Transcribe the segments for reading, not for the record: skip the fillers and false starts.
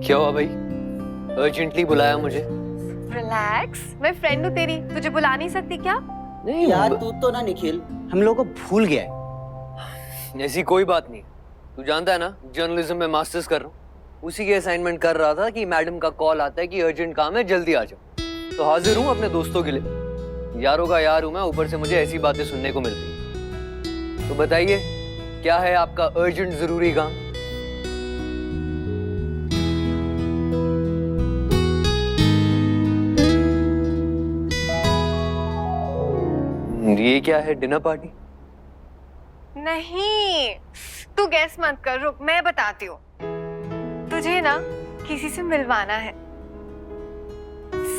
क्या हुआ भाई, अर्जेंटली बुलाया मुझे? रिलैक्स, मैं फ्रेंड हूँ तेरी, तुझे बुला नहीं सकती क्या? नहीं यार तू तो ना निखिल हम लोगों को भूल गया है। ऐसी कोई बात नहीं। तू जानता है ना, जर्नलिज्म में मास्टर्स कर रहा हूँ। उसी की असाइनमेंट कर रहा था कि मैडम का कॉल आता है कि अर्जेंट काम है, जल्दी आ जाओ। तो हाजिर हूँ अपने दोस्तों के लिए। यारों का यार हूँ मैं, ऊपर से मुझे ऐसी बातें सुनने को मिलती। तो बताइए, क्या है आपका अर्जेंट जरूरी काम? ये क्या है, डिनर पार्टी? नहीं, तू गैस मत कर, रुक मैं बताती हूँ। तुझे ना किसी से मिलवाना है,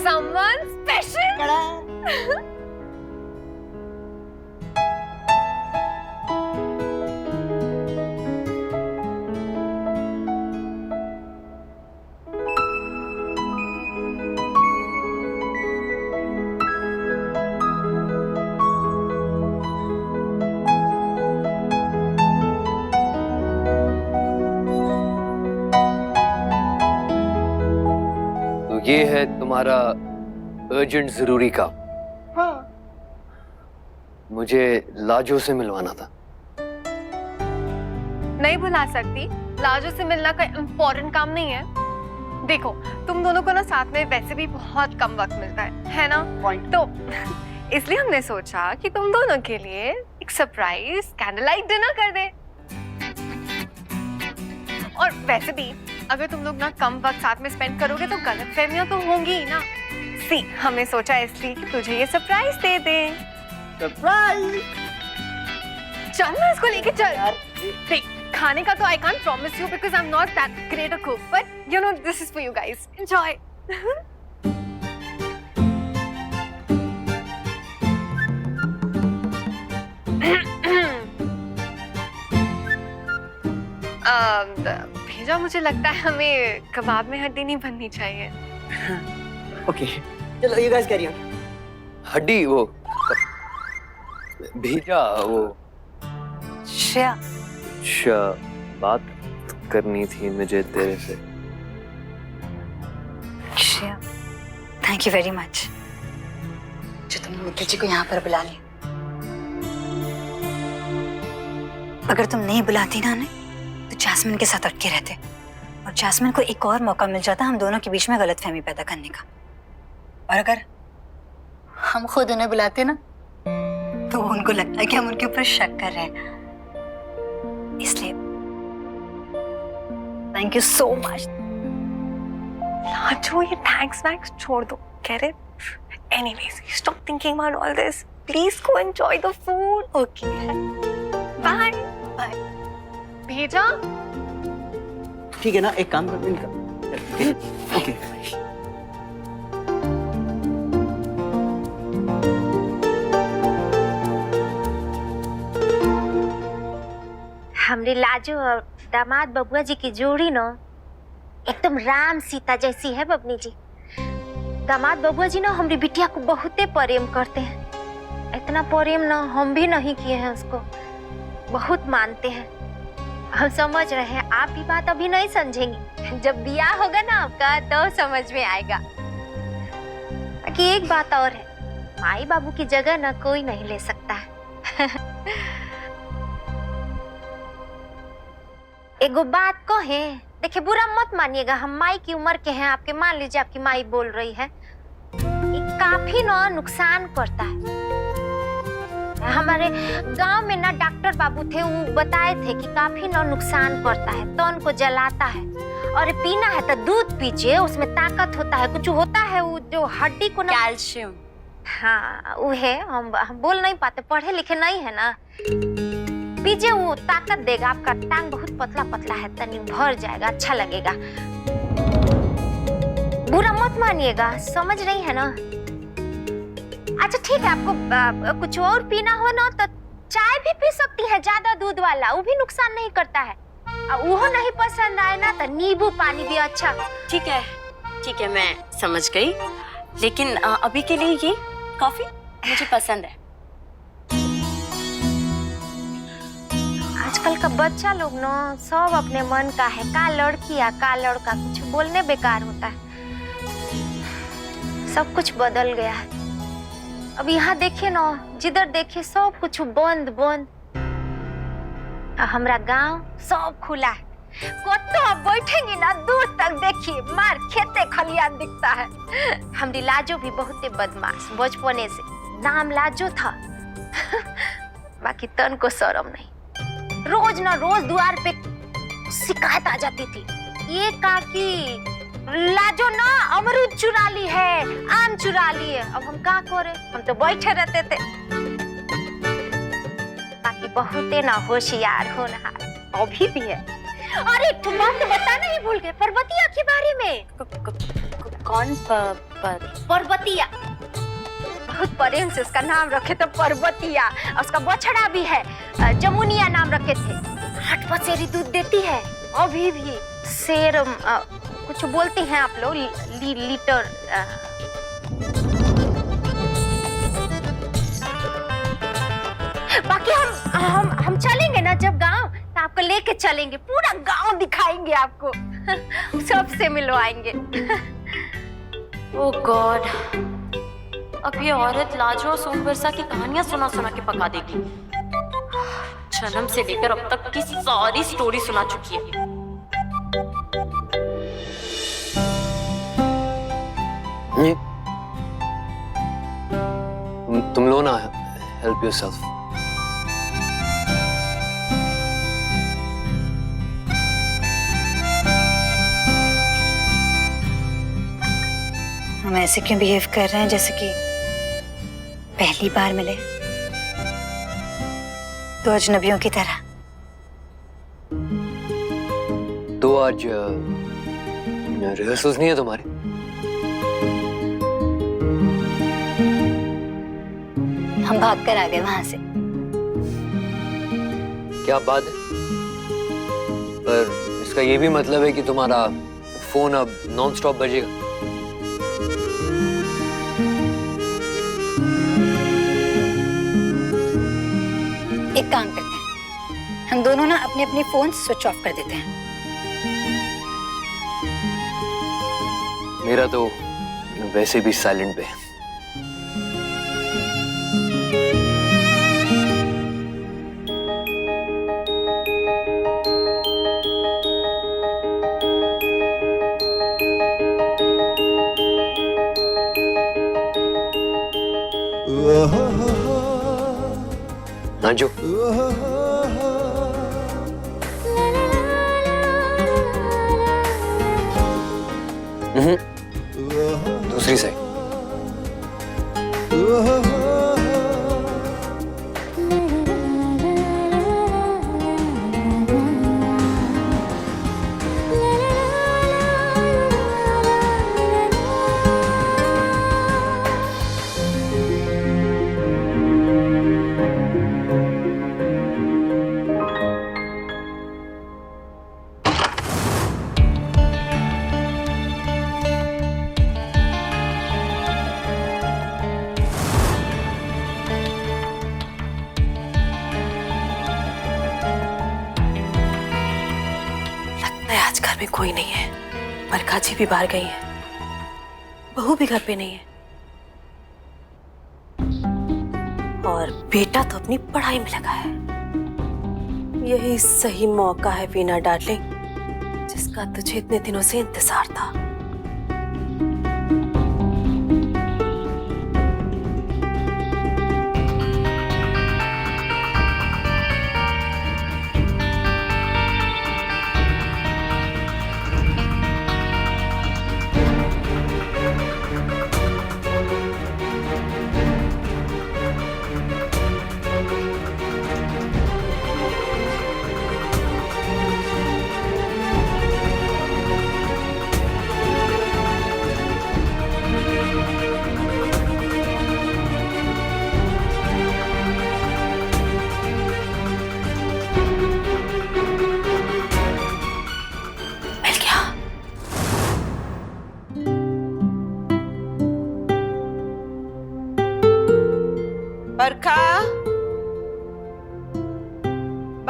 someone special। ये है तुम्हारा अर्जेंट जरूरी काम। हाँ। मुझे लाजो से मिलवाना था। नहीं बुला सकती, लाजो से मिलना का इम्पोर्टेंट काम नहीं है। देखो, तुम दोनों को ना साथ में वैसे भी बहुत कम वक्त मिलता है ना? तो इसलिए हमने सोचा कि तुम दोनों के लिए एक सरप्राइज कैंडल लाइट डिनर कर दे। और वैसे भी अगर तुम लोग ना कम वक्त साथ में स्पेंड करोगे तो गलतफहमियां तो होंगी ही ना। सी, हमने सोचा इसलिए कि तुझे ये सरप्राइज दे दें। सरप्राइज! चल ना, इसको लेके चल। देख, खाने का तो I can't promise you because I'm not that great a cook, but you know this is for you guys. Enjoy. भेजा, मुझे लगता है हमें कबाब में हड्डी नहीं बननी चाहिए। ओके, चलो यू गाइस कैरी ऑन। हड्डी वो भेजा वो। श्रेया, बात करनी थी मुझे तेरे से। Shreya, thank you very much जो तुमने मुकेश जी को यहाँ पर बुला लिया। अगर तुम नहीं बुलाती ना तो जैस्मिन के साथ अटके रहते और जैस्मिन को एक और मौका मिल जाता हम दोनों के बीच में गलतफहमी पैदा करने का। और अगर हम खुद उन्हें बुलाते ना तो उनको लगता है कि हम उनके ऊपर शक कर रहे हैं। इसलिए thank you so much. Lajo, ये थैंक्स वैंक्स छोड़ दो। Get it? Anyways, stop thinking about all this. Please go enjoy the food. Okay, Bye. Bye. भेजा। ठीक है ना, एक काम कर इनका। ओके। हमरे लाजो और दामाद बबुआ जी की जोड़ी ना एकदम राम सीता जैसी है बबनी जी। दामाद बबुआ जी ना हमारी बिटिया को बहुते प्रेम करते हैं। इतना प्रेम ना हम भी नहीं किए हैं उसको, बहुत मानते हैं। हम समझ रहे हैं, आप ये बात अभी नहीं समझेंगी, जब ब्याह होगा ना आपका तो समझ में आएगा। बाकी एक बात और है, माई बाबू की जगह ना कोई नहीं ले सकता है। एगो बात को है, देखिए बुरा मत मानिएगा, हम माई की उम्र के हैं आपके, मान लीजिए आपकी माई बोल रही है, ये काफी ना नुकसान करता है। हमारे गांव में ना डॉक्टर बाबू थे, वो बताए थे कि काफी ना नुकसान करता है, तन को जलाता है। और पीना है तो दूध पीजिए, उसमें ताकत होता है, कुछ होता है वो जो हड्डी को ना, कैल्शियम। हाँ वो है, हम बोल नहीं पाते, पढ़े लिखे नहीं है ना। पीजिए, वो ताकत देगा, आपका टांग बहुत पतला पतला है, तनी भर जाएगा, अच्छा लगेगा। बुरा मत मानिएगा, समझ रही है ना? अच्छा ठीक है, आपको कुछ और पीना हो ना तो चाय भी पी सकती है, ज्यादा दूध वाला, वो भी नुकसान नहीं करता है। वो नहीं पसंद आए ना तो नींबू पानी भी अच्छा। ठीक है मैं समझ गई, लेकिन अभी के लिए ये कॉफी मुझे पसंद है। आजकल का बच्चा लोग ना सब अपने मन का है, का लड़की या का लड़का, कुछ बोलने बेकार होता है। सब कुछ बदल गया है। अब यहाँ देखिए ना, जिधर देखिए सब कुछ बंद बंद। हमरा गांव सब खुला है। कोतो आप बैठेंगे ना, दूर तक देखिए मार खेते खलियान दिखता है। हमारी लाजो भी बहुत बदमाश, बचपने से नाम लाजो था। बाकी तन को शर्म नहीं। रोज ना रोज द्वार पे शिकायत आ जाती थी, ये काकी लाजो ना अमरूद चुरा ली है, आम चुरा ली है। अब हम क्या करें, हम तो बैठे रहते थे। बाकी बहुते ना होशियार होनहार अभी भी है। अरे एक बात तो बताना ही भूल गए, पर्वतिया के बारे में। कौन पर्वतिया, बहुत प्रेम से उसका नाम रखे तो पर्वतिया। उसका बछड़ा भी है, जमुनिया नाम रखे थे। 8 बछेरी दूध देती है अभी भी। शेर कुछ बोलते हैं आप लोग, लीटर। बाकी हम चलेंगे ना जब गांव, तो आपको लेके चलेंगे, पूरा गांव दिखाएंगे आपको। सबसे मिलवाएंगे। ओह गॉड, अब ये औरत लाजो और सोमबरसा की कहानियां सुना सुना के पका देगी। जन्म से लेकर अब तक की सारी स्टोरी सुना चुकी है। तुम लोग ना हेल्प योरसेल्फ। हम ऐसे क्यों बिहेव कर रहे हैं जैसे कि पहली बार मिले, तो अजनबियों की तरह। तो आज रिहर्सल्स नहीं है तुम्हारी? हम भाग कर आ गए वहां से। क्या बात है, पर इसका ये भी मतलब है कि तुम्हारा फोन अब नॉन स्टॉप बजेगा। एक काम करते हैं, हम दोनों ना अपने अपने फोन स्विच ऑफ कर देते हैं। मेरा तो वैसे भी साइलेंट पे है। नाजो, दूसरी साइड। आज घर में कोई नहीं है, मरका जी भी बाहर गई है, बहू भी घर पे नहीं है, और बेटा तो अपनी पढ़ाई में लगा है। यही सही मौका है वीना डार्लिंग, जिसका तुझे इतने दिनों से इंतजार था।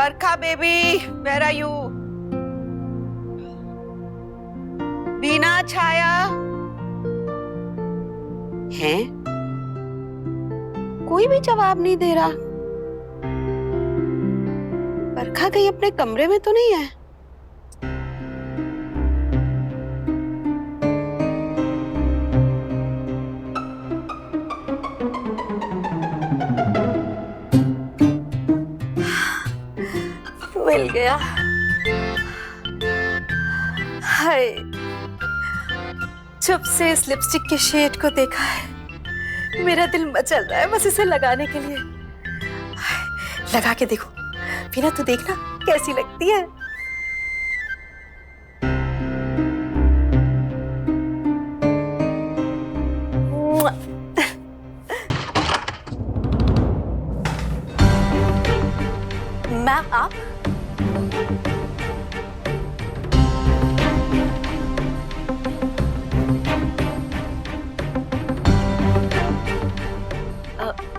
बरखा बेबी, वेयर आर यू? बीना, छाया हैं? कोई भी जवाब नहीं दे रहा। बरखा कहीं अपने कमरे में तो नहीं है? मिल गया। हाय, जब से इस लिपस्टिक के शेड को देखा है मेरा दिल मचल रहा है बस इसे लगाने के लिए। हाय, लगा के देखो बिना, तो देखना कैसी लगती है। मैम आप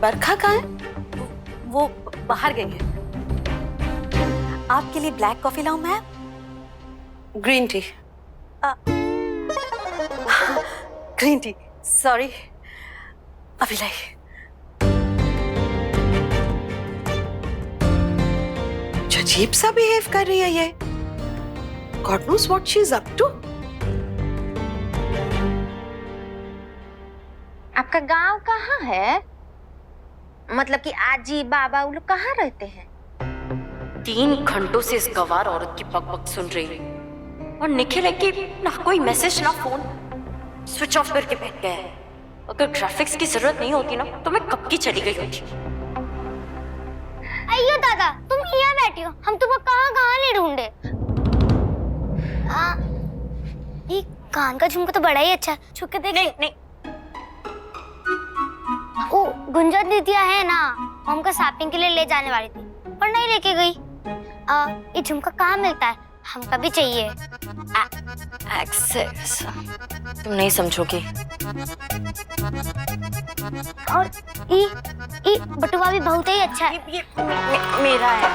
बरखा कहाँ है? वो बाहर गई है। आपके लिए ब्लैक कॉफी लाऊं ma'am? Green tea. Green tea, sorry, अभी लाई। अजीब सा बिहेव कर रही है ये। God knows what she's up to. आपका गांव कहाँ है? मतलब कि आजी बाबा वो लोग कहाँ रहते हैं? 3 घंटों से इस गवार औरत की बकबक सुन रही हूँ और निखिल है कि ना कोई मैसेज ना फोन, स्विच ऑफ करके बैठ गया है। अगर ग्राफिक्स की जरूरत नहीं होती ना तो मैं कब की चली गई होती। अयो दादा, तुम यहाँ बैठी हो, हम तुम्हें कहाँ कहाँ नहीं ढूंढे। ये कान का झुमका तो बड़ा ही अच्छा है, छू के देख। नहीं, ओ गुंजन दीदिया है ना, हमको शॉपिंग के लिए ले जाने वाली थी पर नहीं लेके गई। ये झुमका कहाँ मिलता है, हमका भी चाहिए। एक्सेस तुम नहीं समझोगी। और ये बटुआ भी बहुत ही अच्छा है। ये मेरा है।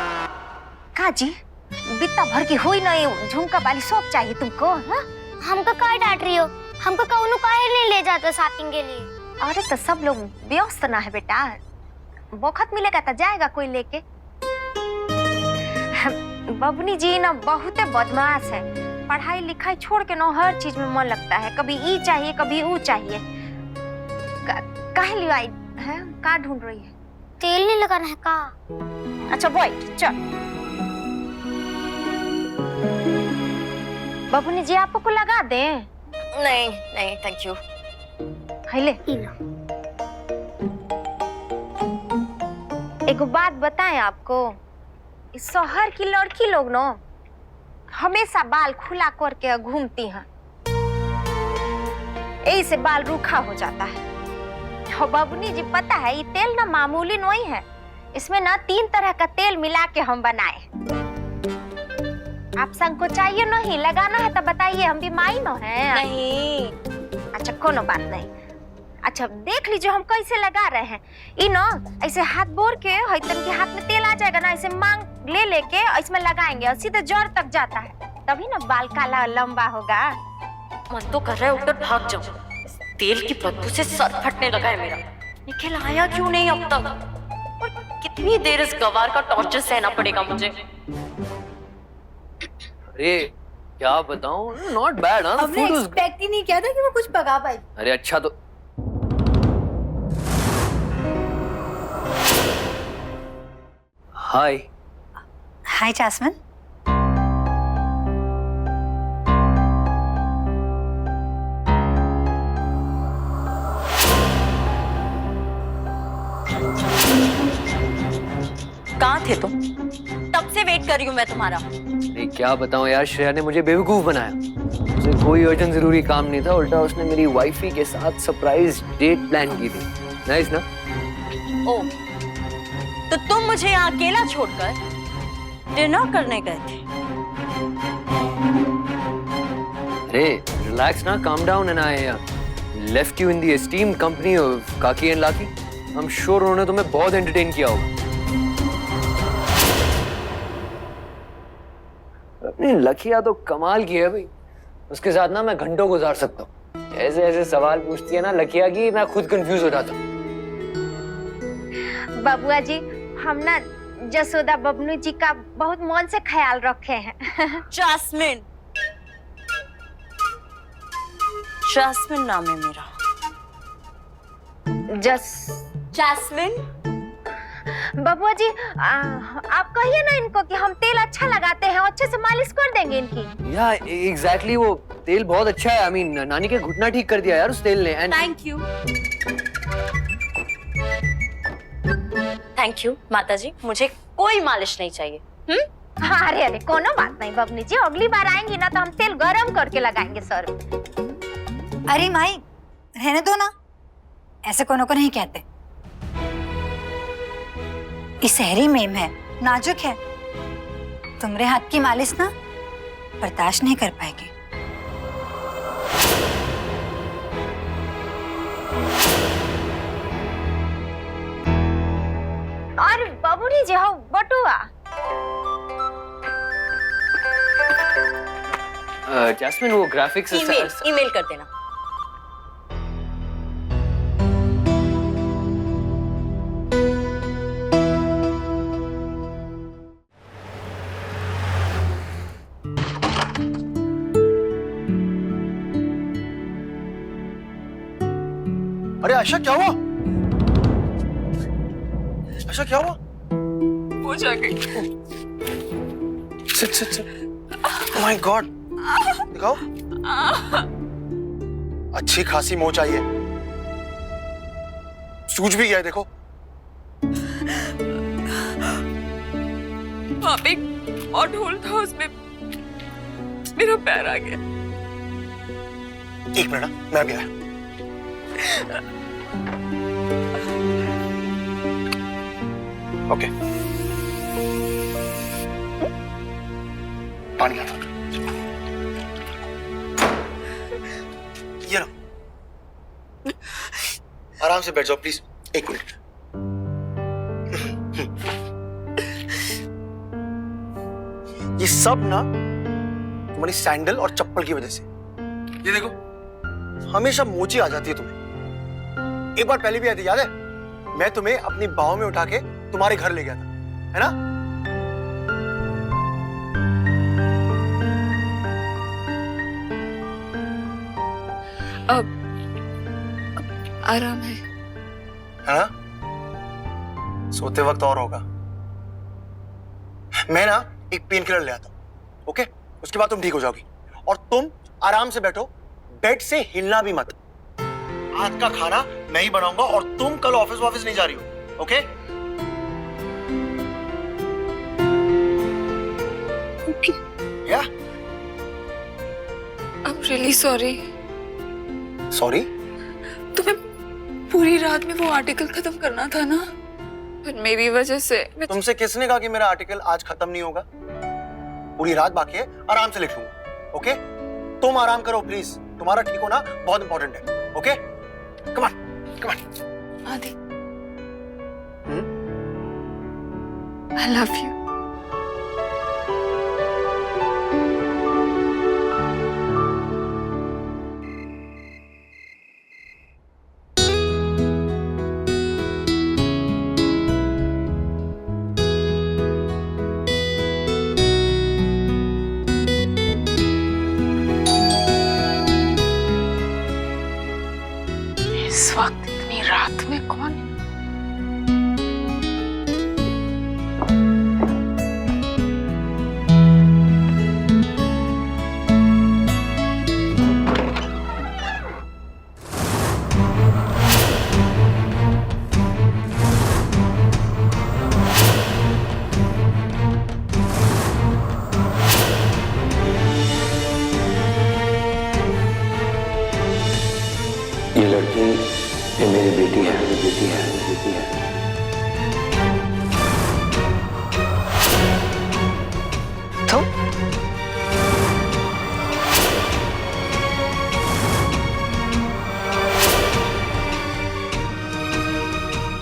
काजी बित्ता भर की हुई नहीं, झुमका वाली शॉप चाहिए तुमको? हाँ? हमको काहे डांट रही हो? हमको कौनो काहे नहीं ले जाता शॉपिंग के लिए? अरे तो सब लोग व्यस्त ना है बेटा, वक्त मिलेगा तो जाएगा कोई लेके। बबनी जी ना बहुत बदमाश है, पढ़ाई लिखाई छोड़ के ना हर चीज में मन लगता है। कभी ई चाहिए कभी वो चाहिए। काहे लिए आई है? कहाँ ढूंढ रही है? तेल नहीं लगाना है का? अच्छा वेट, चल। बबनी जी आपको लगा दे? नहीं नहीं थैंक यू। ले एक बात बताएं आपको, इस शहर की लड़की लोग ना हमेशा बाल खुला करके घूमती हैं, यही से बाल रूखा हो जाता है। और बबनी जी पता है ये तेल ना मामूली नहीं है, इसमें ना 3 तरह का तेल मिला के हम बनाए। आप संग चाहिए नहीं लगाना है तो बताइए, हम भी माई न है। नहीं अच्छा कोनो बात नहीं। अच्छा देख लीजिए हम कैसे लगा रहे हैं। ये ना ऐसे हाथ बोर के हथन के हाथ में तेल आ जाएगा ना, ऐसे मांग ले लेके इसमें लगाएंगे और सीधे जड़ तक जाता है, तभी ना बाल काला लंबा होगा। मन तो कर रहा है उधर भाग जाऊं, तेल की बदबू से सर फटने लगा है मेरा। निखिल आया क्यों नहीं अब तक? और कितनी देर इस गवार का टॉर्चर सहना पड़ेगा मुझे? अरे क्या बताऊं, नॉट बैड। हाँ हमने एक्सपेक्ट ही नहीं किया था कि वो कुछ पका पाए। अरे अच्छा तो हाय। हाय जैस्मिन। कहाँ थे तुम? तब से वेट कर रही हूँ मैं तुम्हारा। नहीं क्या बताऊं यार, श्रेया ने मुझे बेवकूफ बनाया। उसे कोई अर्जेंट जरूरी काम नहीं था, उल्टा उसने मेरी वाइफी के साथ सरप्राइज डेट प्लान की थी। नाइस ना? ओ, तो तुम मुझे यहाँ अकेला छोड़कर डिनर करने गए थे? अरे रिलैक्स ना, calm down and I left you in the esteemed company of काकी and Laki. I am sure उन्होंने तुम्हें बहुत एंटरटेन किया होगा। अपनी लखिया तो कमाल की है भाई, उसके साथ ना मैं घंटों गुजार सकता हूँ। ऐसे ऐसे सवाल पूछती है ना लखिया की, मैं खुद कंफ्यूज हो जाता हूँ। बबुआ जी, हम ना जसोदा बबनू जी का बहुत मन से ख्याल रखे हैं। जैस्मिन, जैस्मिन नाम है मेरा। जैस्मिन। बबुआ जी, आप कहिए ना इनको कि हम तेल अच्छा लगाते हैं, अच्छे से मालिश कर देंगे इनकी। या एग्जैक्टली, वो तेल बहुत अच्छा है। आई मीन नानी के घुटना ठीक कर दिया यार उस तेल ने। And thank you. Thank you माताजी, मुझे कोई मालिश नहीं चाहिए। अरे अरे कोनो बात नहीं बबनी जी, अगली बार आएंगी ना तो हम तेल गरम करके लगाएंगे सर में। अरे माई, रहने दो ना, ऐसे कोनो को नहीं कहते। ये शहरी मेम है, नाजुक है, तुम्हारे हाथ की मालिश ना बर्दाश्त नहीं कर पाएगी। और बबुनी जी हो बटुआ। जैस्मिन, वो ग्राफिक्स ईमेल कर देना। अरे आशा, क्या हुआ? आशा, क्या हुआ? हो जा गई। Sit sit sit. Oh my God, दिखाओ। अच्छी खासी मोच आई है, सूज भी गया है, देखो। वहाँ पे एक हॉट होल था, उसमें मेरा पैर आ गया। एक मिनट, मैं भी आया। ओके, पानी लाता हूं। ये लो, आराम से बैठ जाओ प्लीज, एक मिनट। ये सब ना तुम्हारी सैंडल और चप्पल की वजह से। ये देखो, हमेशा मोची आ जाती है तुम्हें। एक बार पहले भी आई थी, याद है? मैं तुम्हें अपनी बाहों में उठा के तुम्हारे घर ले गया था, है ना? अब आराम है ना? सोते वक्त और होगा। मैं ना एक पेन किलर ले आता हूं, ओके? उसके बाद तुम ठीक हो जाओगी। और तुम आराम से बैठो, बेड से हिलना भी मत। आज का खाना मैं ही बनाऊंगा और तुम कल ऑफिस नहीं जा रही हो, ओके? ओके। या? I'm really sorry। सॉरी? तुम्हें पूरी रात में वो आर्टिकल खत्म करना था ना, पर मेरी वजह से तुमसे किसने कहा कि मेरा आर्टिकल आज खत्म नहीं होगा? पूरी रात बाकी है, आराम से लिख लूंगा, ओके? तुम आराम करो प्लीज, तुम्हारा ठीक होना बहुत इंपॉर्टेंट है, okay? Come on, come on. आदि, I love you। इस वक्त इतनी रात में कौन है? ये लड़की, ये मेरी बेटी है, मेरी बेटी है, मेरी बेटी है।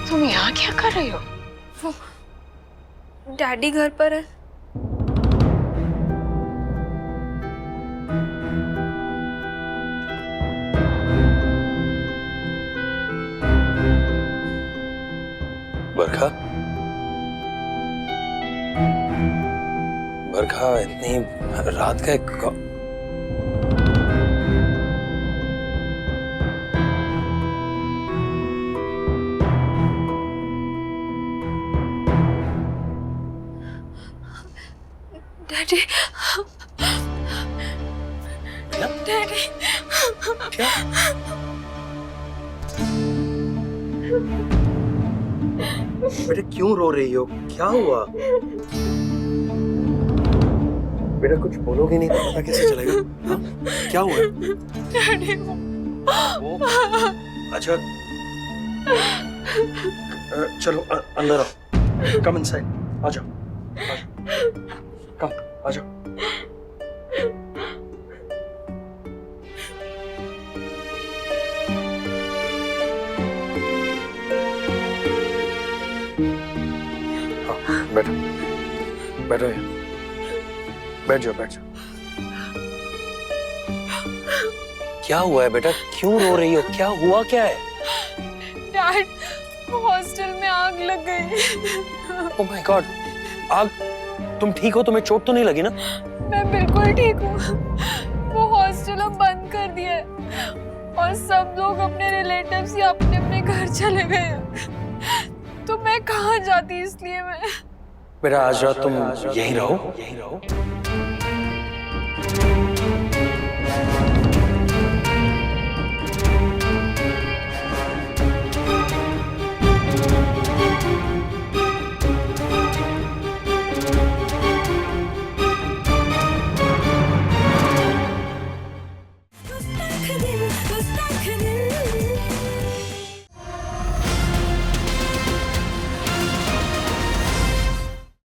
तुम यहाँ क्या कर रही हो? वो डैडी घर पर है। बरखा इतनी रात का डैडी डैडी बेटा क्यों रो रही हो? क्या हुआ? बेटा कुछ बोलोगे नहीं तो पता कैसे चलेगा? हाँ? क्या हुआ? डैडी वो अच्छा चलो अंदर आओ, कम इनसाइड, आ जाओ, कम आ जाओ। हाँ बैठो बैठो, बैठ जाओ बैठ जाओ। क्या हुआ है बेटा? क्यों रो रही हो? क्या हुआ क्या है? डैड, हॉस्टल में आग लग गई। ओह माय गॉड, आग? तुम ठीक हो? तुम्हें चोट तो नहीं लगी ना? मैं बिल्कुल ठीक हूँ। वो हॉस्टल अब बंद कर दिया है और सब लोग अपने रिलेटिव्स या अपने अपने घर चले गए हैं। तो मैं कहाँ जाती, इसलिए मैं। बेटा आज रात तुम यहीं रहो। दिल